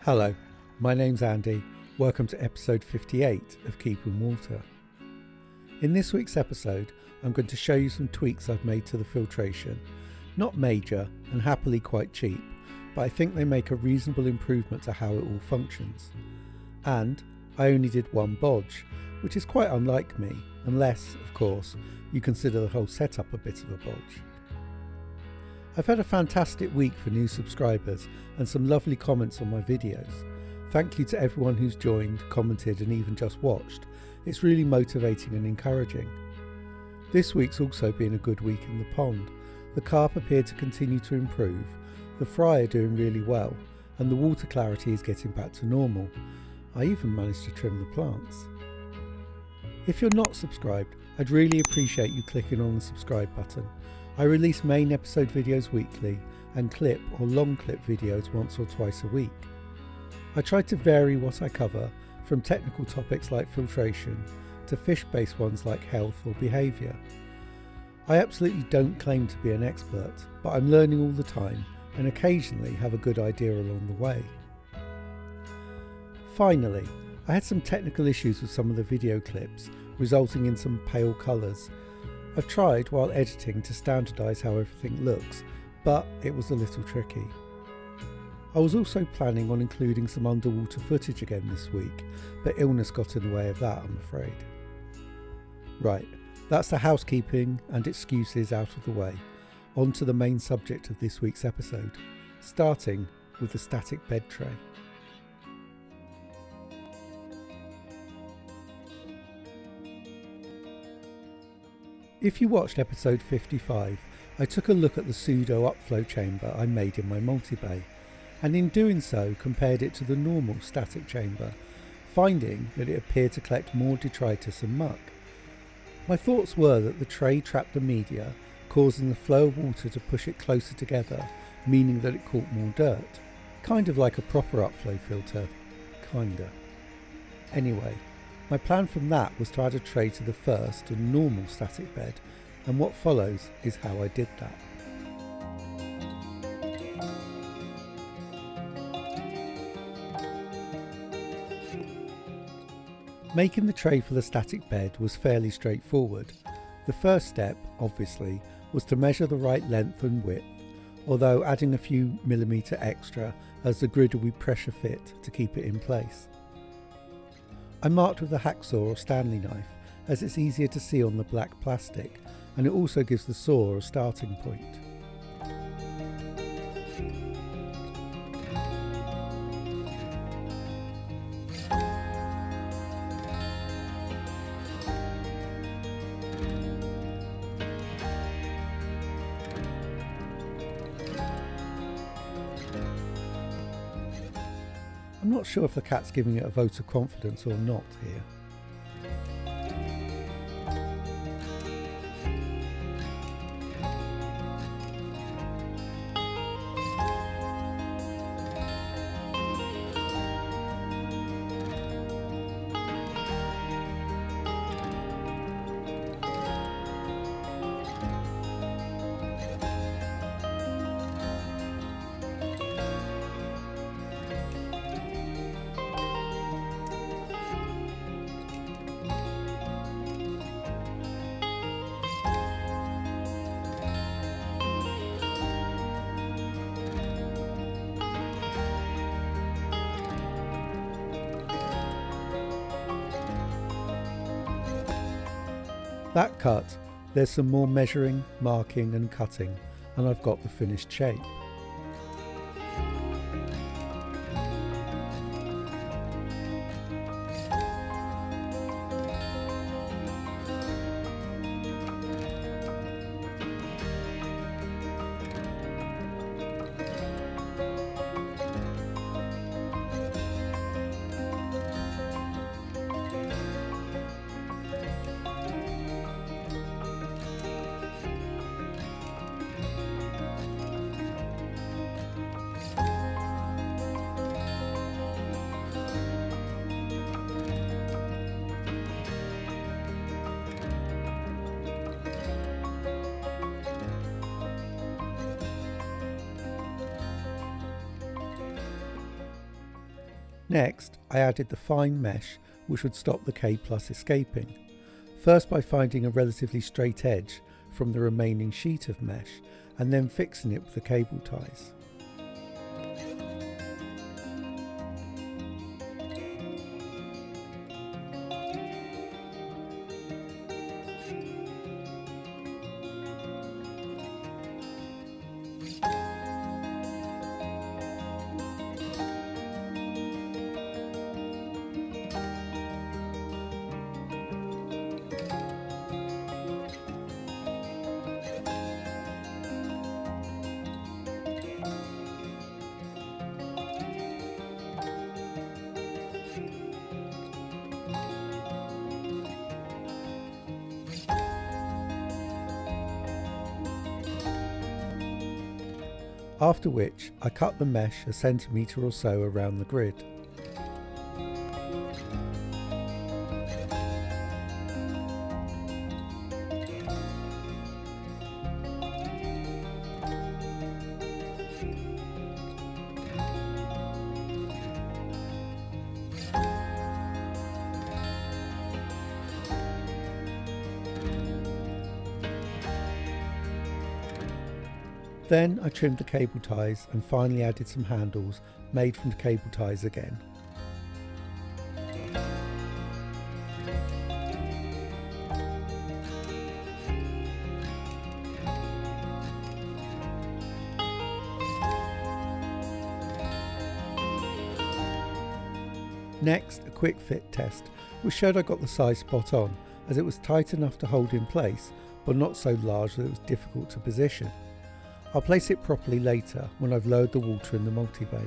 Hello, my name's Andy. Welcome to episode 58 of Keeping Water. In this week's episode, I'm going to show you some tweaks I've made to the filtration. Not major and happily quite cheap, but I think they make a reasonable improvement to how it all functions. And I only did one bodge, which is quite unlike me, unless, of course, you consider the whole setup a bit of a bodge. I've had a fantastic week for new subscribers and some lovely comments on my videos. Thank you to everyone who's joined, commented and even just watched. It's really motivating and encouraging. This week's also been a good week in the pond. The carp appeared to continue to improve, the fry are doing really well, and the water clarity is getting back to normal. I even managed to trim the plants. If you're not subscribed, I'd really appreciate you clicking on the subscribe button. I release main episode videos weekly and clip or long clip videos once or twice a week. I try to vary what I cover, from technical topics like filtration to fish-based ones like health or behaviour. I absolutely don't claim to be an expert, but I'm learning all the time and occasionally have a good idea along the way. Finally, I had some technical issues with some of the video clips, resulting in some pale colours. I've tried while editing to standardise how everything looks, but it was a little tricky. I was also planning on including some underwater footage again this week, but illness got in the way of that, I'm afraid. Right, that's the housekeeping and excuses out of the way. On to the main subject of this week's episode, starting with the static bed tray. If you watched episode 55, I took a look at the pseudo upflow chamber I made in my multi-bay, and in doing so compared it to the normal static chamber, finding that it appeared to collect more detritus and muck. My thoughts were that the tray trapped the media, causing the flow of water to push it closer together, meaning that it caught more dirt. Kind of like a proper upflow filter. Kinda. Anyway, my plan from that was to add a tray to the first and normal static bed, and what follows is how I did that. Making the tray for the static bed was fairly straightforward. The first step, obviously, was to measure the right length and width, although adding a few millimetre extra as the grid will be pressure fit to keep it in place. I marked with a hacksaw or Stanley knife as it's easier to see on the black plastic, and it also gives the saw a starting point. I'm not sure if the cat's giving it a vote of confidence or not here. That cut, there's some more measuring, marking and cutting, and I've got the finished shape. Next, I added the fine mesh which would stop the K+ escaping, first by finding a relatively straight edge from the remaining sheet of mesh and then fixing it with the cable ties. After which I cut the mesh a centimetre or so around the grid. Then I trimmed the cable ties and finally added some handles made from the cable ties again. Next, a quick fit test, which showed I got the size spot on, as it was tight enough to hold in place, but not so large that it was difficult to position. I'll place it properly later when I've lowered the water in the multi-bay.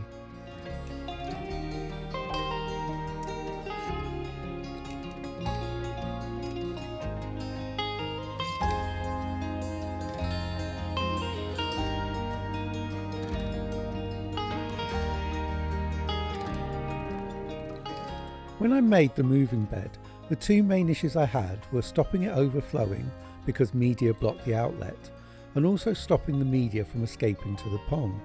When I made the moving bed, the two main issues I had were stopping it overflowing because media blocked the outlet, and also stopping the media from escaping to the pond.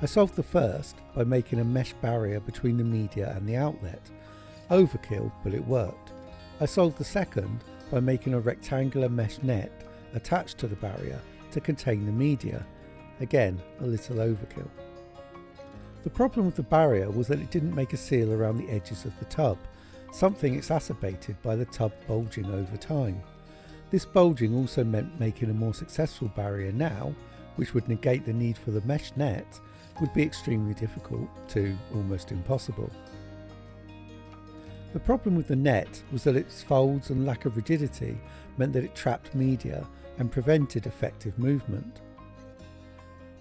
I solved the first by making a mesh barrier between the media and the outlet. Overkill, but it worked. I solved the second by making a rectangular mesh net attached to the barrier to contain the media. Again, a little overkill. The problem with the barrier was that it didn't make a seal around the edges of the tub, something exacerbated by the tub bulging over time. This bulging also meant making a more successful barrier now, which would negate the need for the mesh net, would be extremely difficult to almost impossible. The problem with the net was that its folds and lack of rigidity meant that it trapped media and prevented effective movement.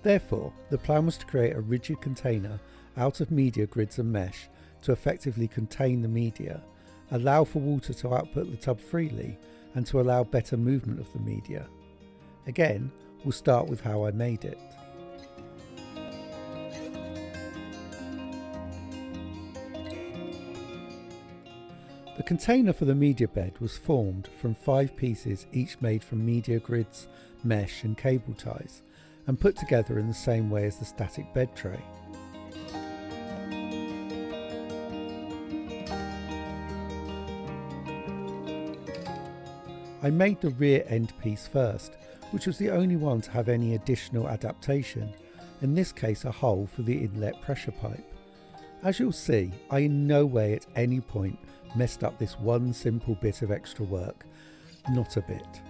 Therefore, the plan was to create a rigid container out of media grids and mesh to effectively contain the media, allow for water to output the tub freely, and to allow better movement of the media. Again, we'll start with how I made it. The container for the media bed was formed from 5 pieces, each made from media grids, mesh and cable ties, and put together in the same way as the static bed tray. I made the rear end piece first, which was the only one to have any additional adaptation, in this case a hole for the inlet pressure pipe. As you'll see, I in no way at any point messed up this one simple bit of extra work, not a bit.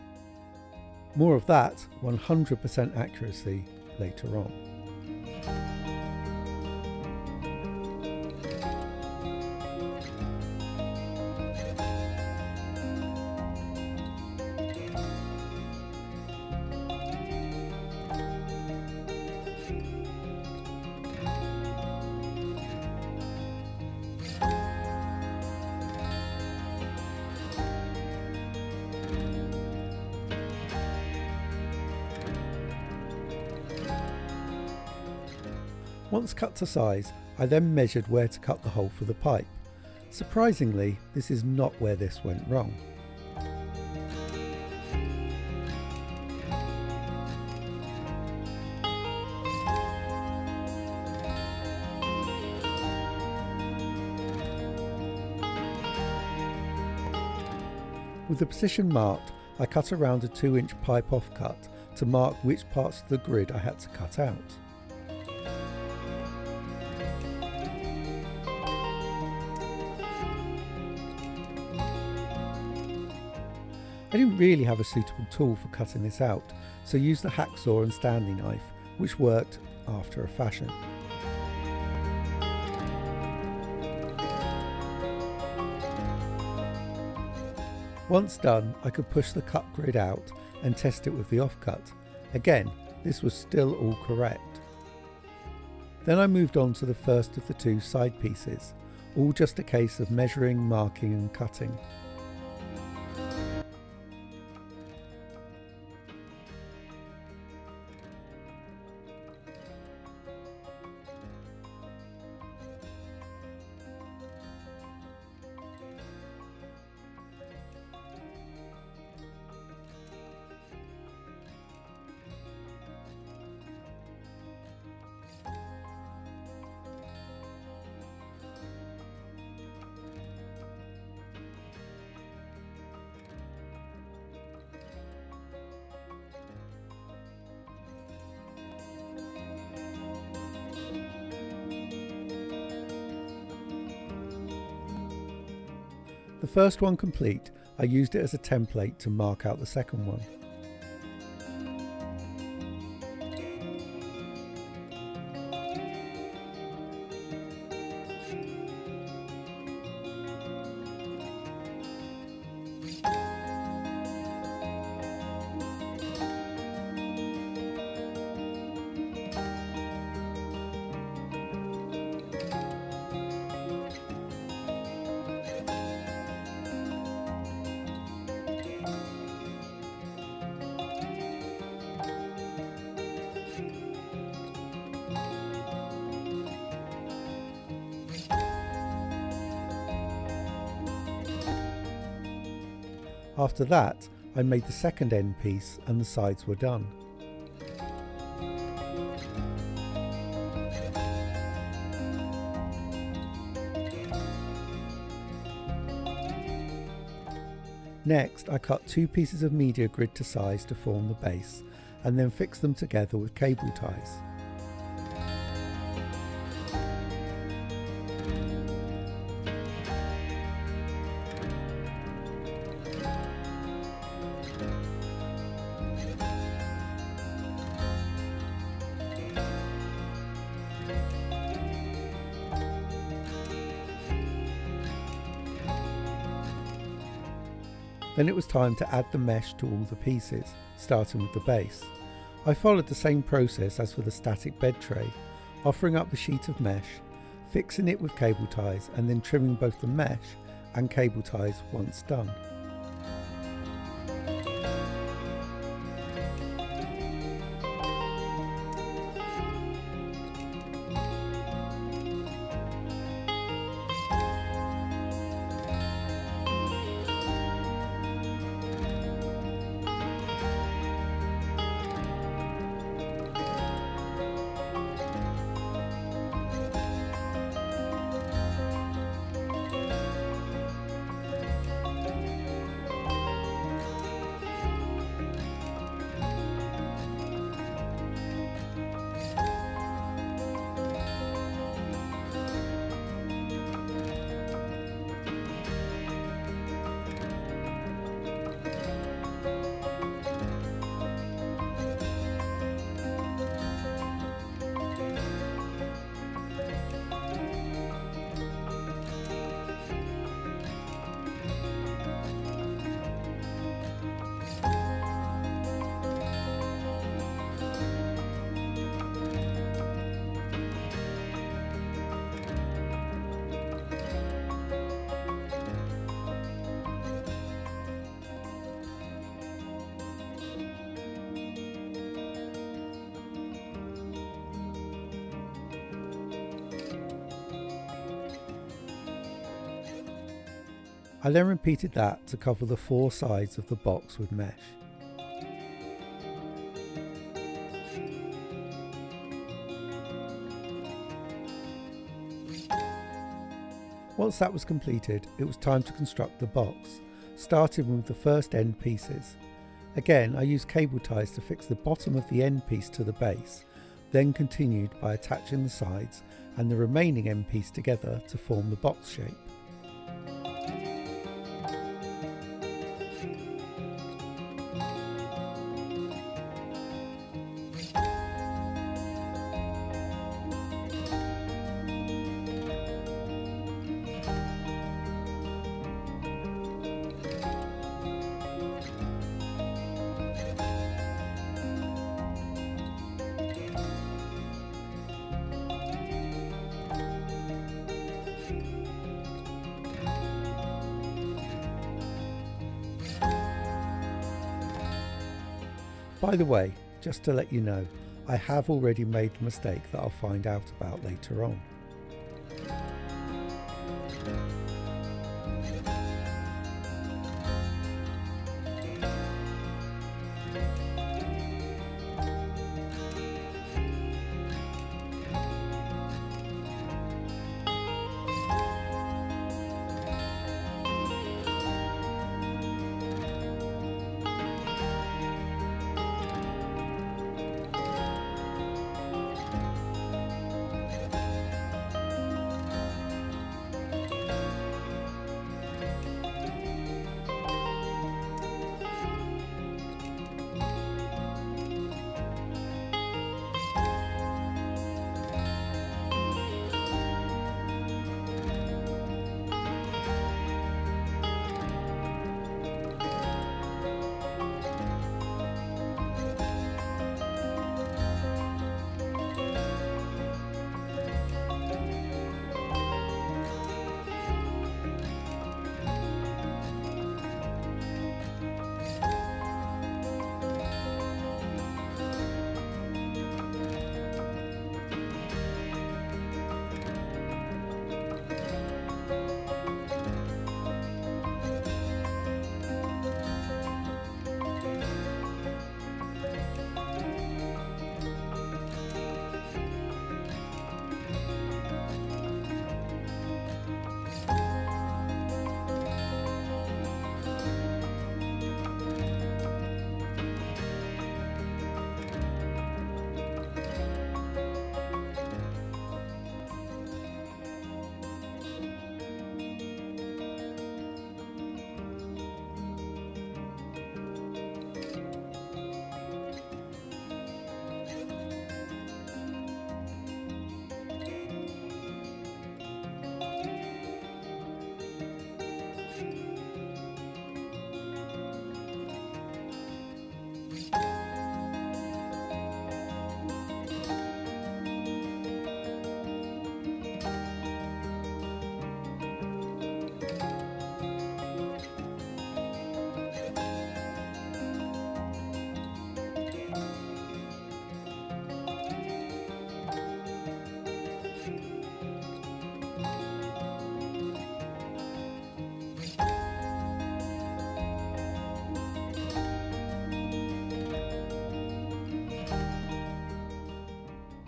More of that 100% accuracy later on. Once cut to size, I then measured where to cut the hole for the pipe. Surprisingly, this is not where this went wrong. With the position marked, I cut around a 2-inch pipe offcut to mark which parts of the grid I had to cut out. I didn't really have a suitable tool for cutting this out, so used the hacksaw and Stanley knife, which worked after a fashion. Once done, I could push the cut grid out and test it with the offcut. Again, this was still all correct. Then I moved on to the first of the 2 side pieces, all just a case of measuring, marking and cutting. The first one complete, I used it as a template to mark out the second one. After that, I made the second end piece and the sides were done. Next, I cut 2 pieces of media grid to size to form the base, and then fixed them together with cable ties. Then it was time to add the mesh to all the pieces, starting with the base. I followed the same process as for the static bed tray, offering up the sheet of mesh, fixing it with cable ties and then trimming both the mesh and cable ties once done. I then repeated that to cover the 4 sides of the box with mesh. Once that was completed, it was time to construct the box, starting with the first end pieces. Again, I used cable ties to fix the bottom of the end piece to the base, then continued by attaching the sides and the remaining end piece together to form the box shape. By the way, just to let you know, I have already made the mistake that I'll find out about later on.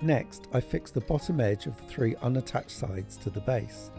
Next, I fixed the bottom edge of the 3 unattached sides to the base.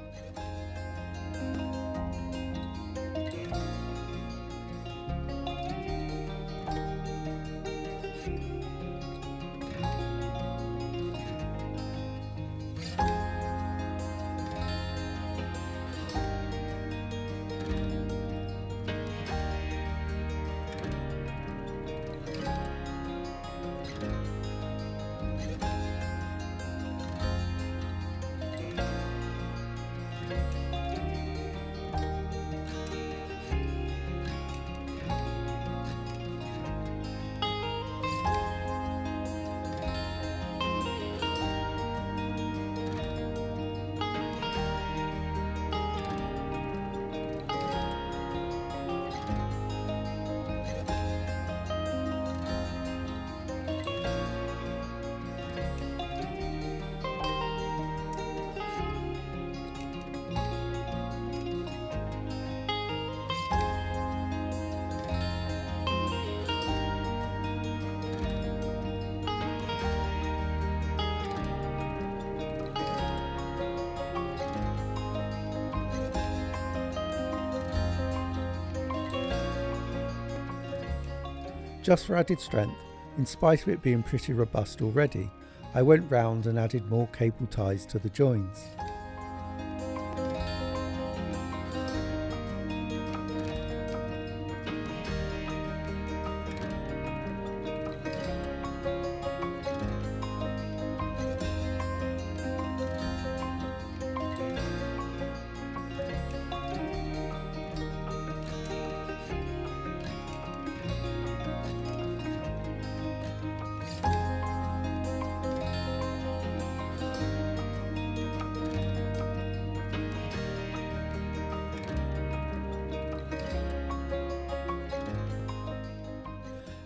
Just for added strength, in spite of it being pretty robust already, I went round and added more cable ties to the joins.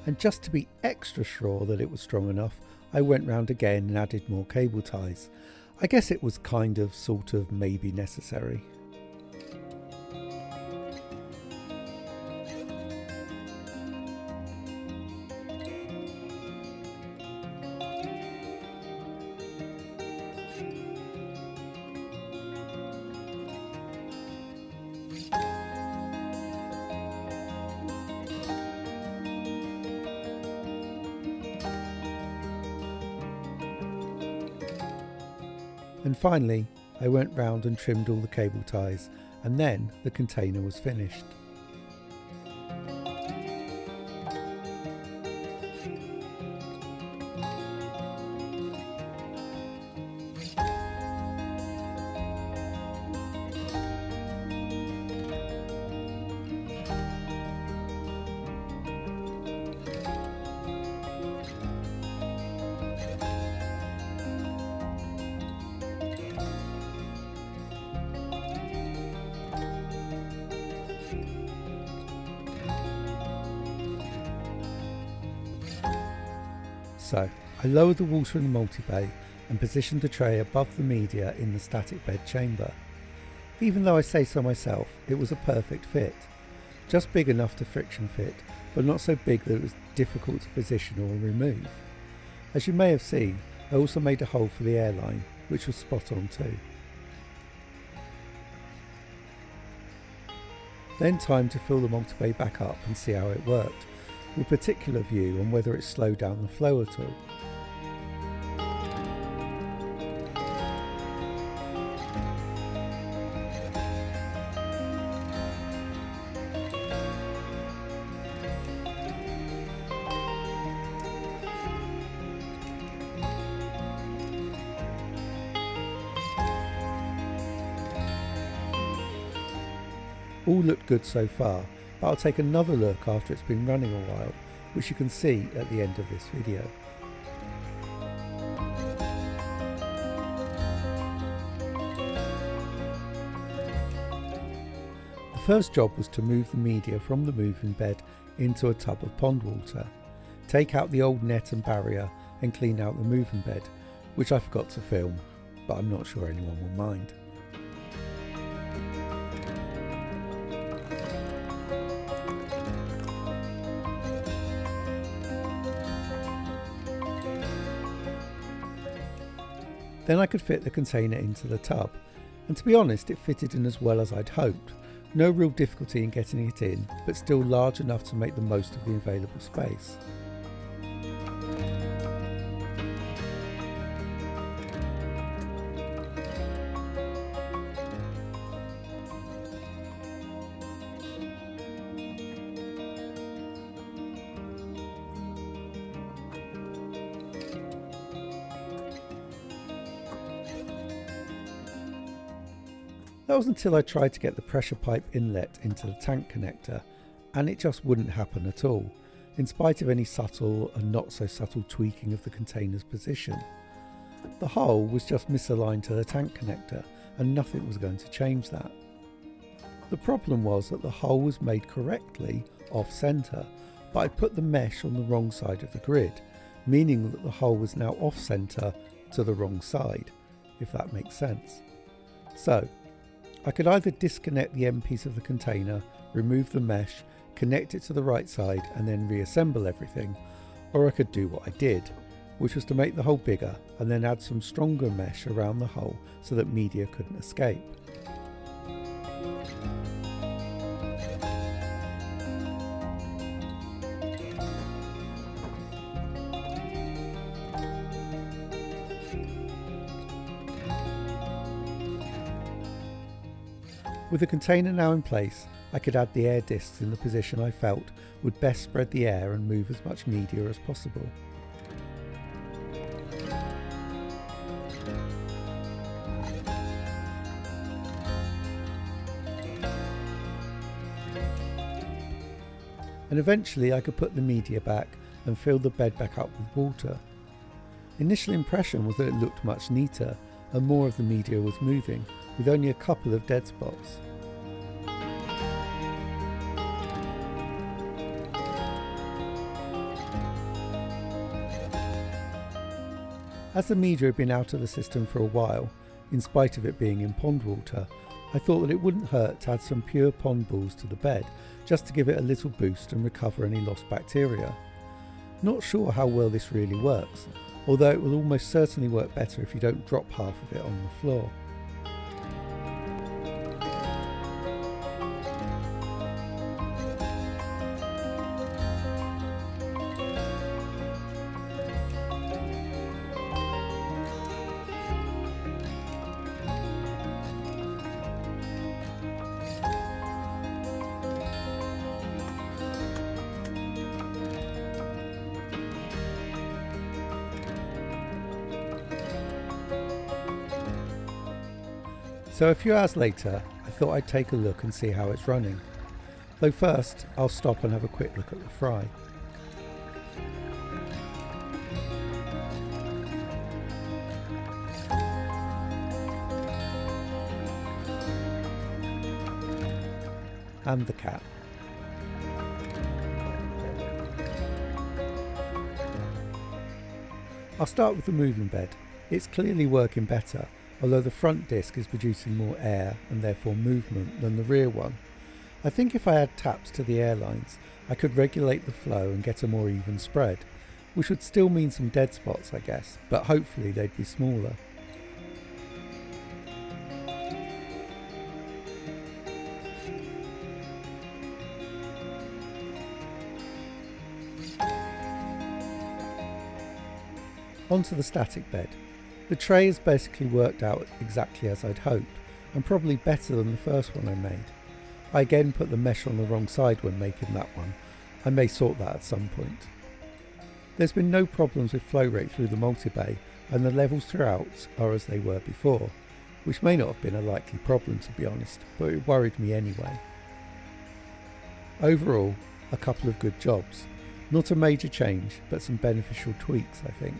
And just to be extra sure that it was strong enough, I went round again and added more cable ties. I guess it was kind of, sort of, maybe necessary. And finally, I went round and trimmed all the cable ties, and then the container was finished. So, I lowered the water in the multi-bay and positioned the tray above the media in the static bed chamber. Even though I say so myself, it was a perfect fit. Just big enough to friction fit, but not so big that it was difficult to position or remove. As you may have seen, I also made a hole for the airline, which was spot on too. Then time to fill the multi-bay back up and see how it worked, with particular view on whether it slowed down the flow at all. All looked good so far, but I'll take another look after it's been running a while, which you can see at the end of this video. The first job was to move the media from the moving bed into a tub of pond water, take out the old net and barrier and clean out the moving bed, which I forgot to film, but I'm not sure anyone will mind. Then I could fit the container into the tub, and to be honest it fitted in as well as I'd hoped. No real difficulty in getting it in, but still large enough to make the most of the available space. That was until I tried to get the pressure pipe inlet into the tank connector, and it just wouldn't happen at all, in spite of any subtle and not so subtle tweaking of the container's position. The hole was just misaligned to the tank connector, and nothing was going to change that. The problem was that the hole was made correctly off centre, but I put the mesh on the wrong side of the grid, meaning that the hole was now off centre to the wrong side, if that makes sense. So, I could either disconnect the end piece of the container, remove the mesh, connect it to the right side and then reassemble everything, or I could do what I did, which was to make the hole bigger and then add some stronger mesh around the hole so that media couldn't escape. With the container now in place, I could add the air discs in the position I felt would best spread the air and move as much media as possible. And eventually I could put the media back and fill the bed back up with water. Initial impression was that it looked much neater and more of the media was moving, with only a couple of dead spots. As the media had been out of the system for a while, in spite of it being in pond water, I thought that it wouldn't hurt to add some pure pond balls to the bed, just to give it a little boost and recover any lost bacteria. Not sure how well this really works, although it will almost certainly work better if you don't drop half of it on the floor. So a few hours later, I thought I'd take a look and see how it's running. Though first, I'll stop and have a quick look at the fry. And the cat. I'll start with the moving bed. It's clearly working better, although the front disc is producing more air and therefore movement than the rear one. I think if I add taps to the air lines, I could regulate the flow and get a more even spread, which would still mean some dead spots I guess, but hopefully they'd be smaller. Onto the static bed. The tray has basically worked out exactly as I'd hoped, and probably better than the first one I made. I again put the mesh on the wrong side when making that one. I may sort that at some point. There's been no problems with flow rate through the multi-bay, and the levels throughout are as they were before, which may not have been a likely problem to be honest, but it worried me anyway. Overall, a couple of good jobs. Not a major change, but some beneficial tweaks I think.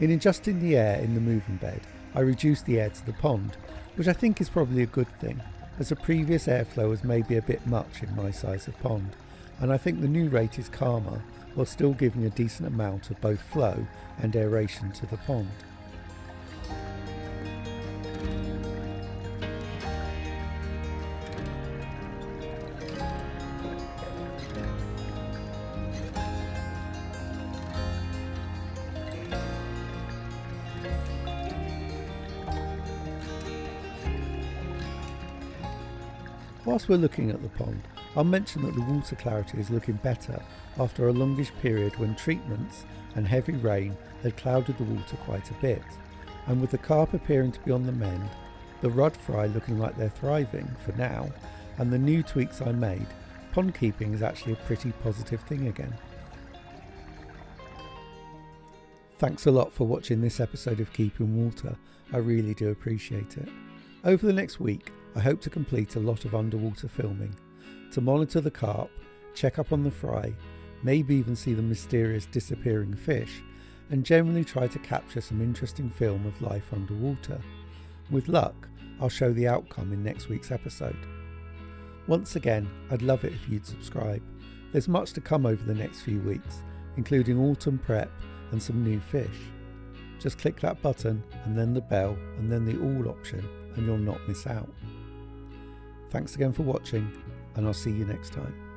In adjusting the air in the moving bed, I reduced the air to the pond, which I think is probably a good thing, as the previous airflow was maybe a bit much in my size of pond, and I think the new rate is calmer, while still giving a decent amount of both flow and aeration to the pond. Whilst we're looking at the pond, I'll mention that the water clarity is looking better after a longish period when treatments and heavy rain had clouded the water quite a bit, and with the carp appearing to be on the mend, the rudd fry looking like they're thriving for now, and the new tweaks I made, pond keeping is actually a pretty positive thing again. Thanks a lot for watching this episode of Keeping Water, I really do appreciate it. Over the next week, I hope to complete a lot of underwater filming, to monitor the carp, check up on the fry, maybe even see the mysterious disappearing fish, and generally try to capture some interesting film of life underwater. With luck, I'll show the outcome in next week's episode. Once again, I'd love it if you'd subscribe. There's much to come over the next few weeks, including autumn prep and some new fish. Just click that button and then the bell and then the all option and you'll not miss out. Thanks again for watching, and I'll see you next time.